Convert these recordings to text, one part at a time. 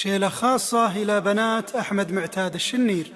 شيلة خاصة إلى بنات أحمد معتاد الشنير.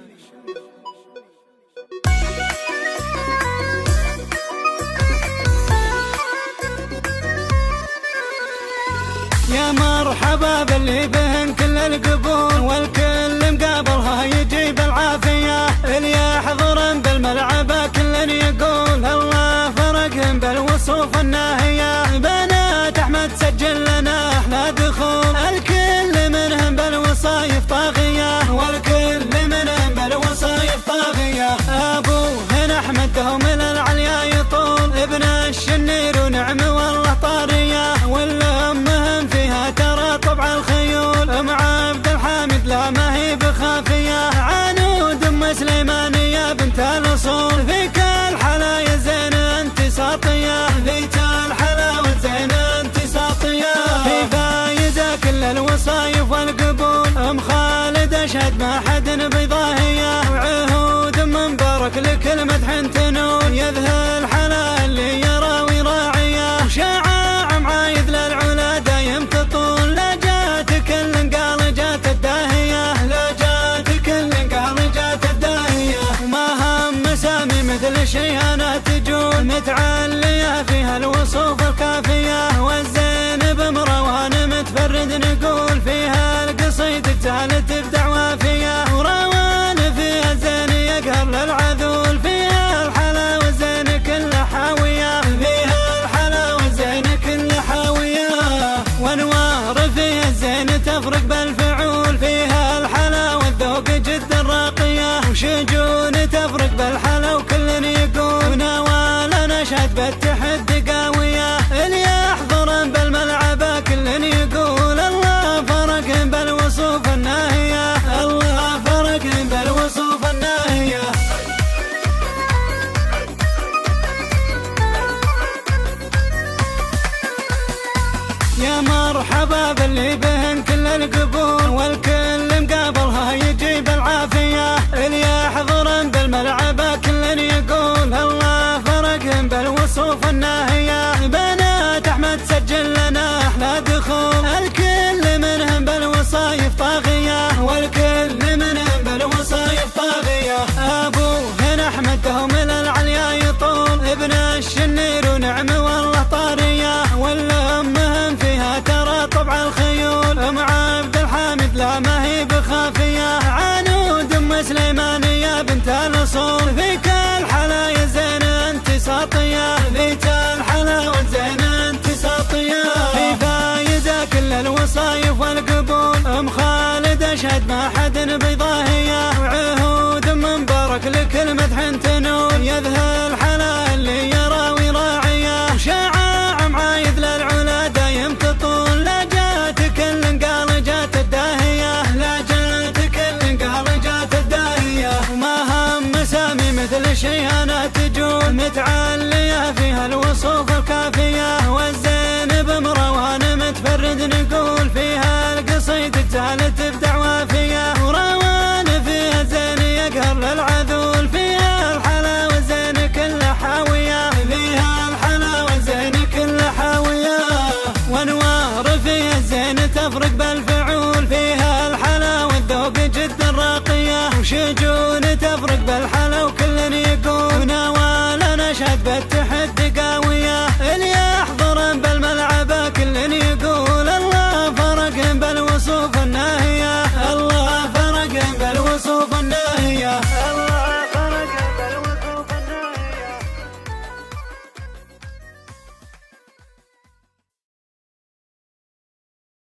يا مرحبا باللي بهن كل القبول، والكل مقابلها يجيب العافية. اللي يحضرن بالملعب كل يقول الله فرقهم بالوصوف الناهية. بنات أحمد سجل لنا احنا دخول، الكل منهم بالوصايف طاغية، والكل منهم بالوصايف طاغية. أبوهن أحمد دوم للعليا يطول، ابن الشنير ونعم والله طارية. والأمهم فيها ترى طبع الخيول، ام عبد الحامد لا ما هي بخافية. عنود ام سليمانية بنت الاصول، فيك الحلا زين انت ساطية، فيك الحلا زين انت ساطية. في فايزة كل الوصايف والقبول، ام خالد اشهد ما حد بضاهية. وعهود ام مبارك لكل مدح تنول، يذهل الحلا اللي يرى ويراعيه. وشعاع معايد للعلا دايم تطول، لا جات كل قال جات الداهية، لا جات كل قال جات الداهية. وما هم مسامي مثل شيهانة تجول، متعلية فيها الوصوف الكافية. والزينب مروان متفرد نقول، فيها القصيد اجزال تبدع وافية. وروان فيها زين يقهر للعذول، فيها الحلا والزين كل حاوية، فيها الحلا والزين كل حاوية. وانوار فيها الزين تفرق بالفعول، فيها الحلا والذوق جدا راقية. وشجون تفرق بالحلا وكل يقول، ونوال نشهد بالتحدي قاوية. اللي يحضرن بالملعب كل يقول الله فرق بالوصوف الناهية، الله فرق بالوصوف الناهية. يا مرحبا باللي بهن كل القبول، والكل مقابلها يجيب العافية. اللي يحضرن بالملعب كل يقول الله فرقهم بالوصوف الناهية. بنات أحمد سجل لنا احنا دخول، الكل منهم بالوصايف طاغية، والكل منهم بالوصايف طاغية. أبوهن أحمد دوم للعليا يطول، ابن الشنير ونعم والله طارية. والأمهم فيها ترى طبع الخيول، ام عبد الحامد لا ما هي بخافية. عنود ام سليمانية بنت الاصول، فيك الحلا زين انت ساطية، فيك الحلا والزين انت ساطية. في فايزة كل الوصايف والقبول، ام خالد اشهد ما حد بضاهية. وعهود ام مبارك لكل مدح تنول، يذهل الحلا اللي يرى ويراعيه. وشعاع معايد للعلا دايم تطول، لا جات كل قال جات الداهية، لا جات كل قال جات الداهية. وما هم مسامي مثل شيهانة تجول، متعلية فيها الوصوف الكافية. والزينب مروان متفرد نقول، فيها القصيد اجزال تبدع وافية. وروان فيها زين يقهر للعذول، فيها الحلا والزين كل حاوية، فيها الحلا والزين كل حاوية. وانوار فيها الزين تفرق بالفعول، فيها الحلا والذوق جدا راقية. وشجون تفرق بالحلا وكل يقول، ونوال نشهد بالتحدي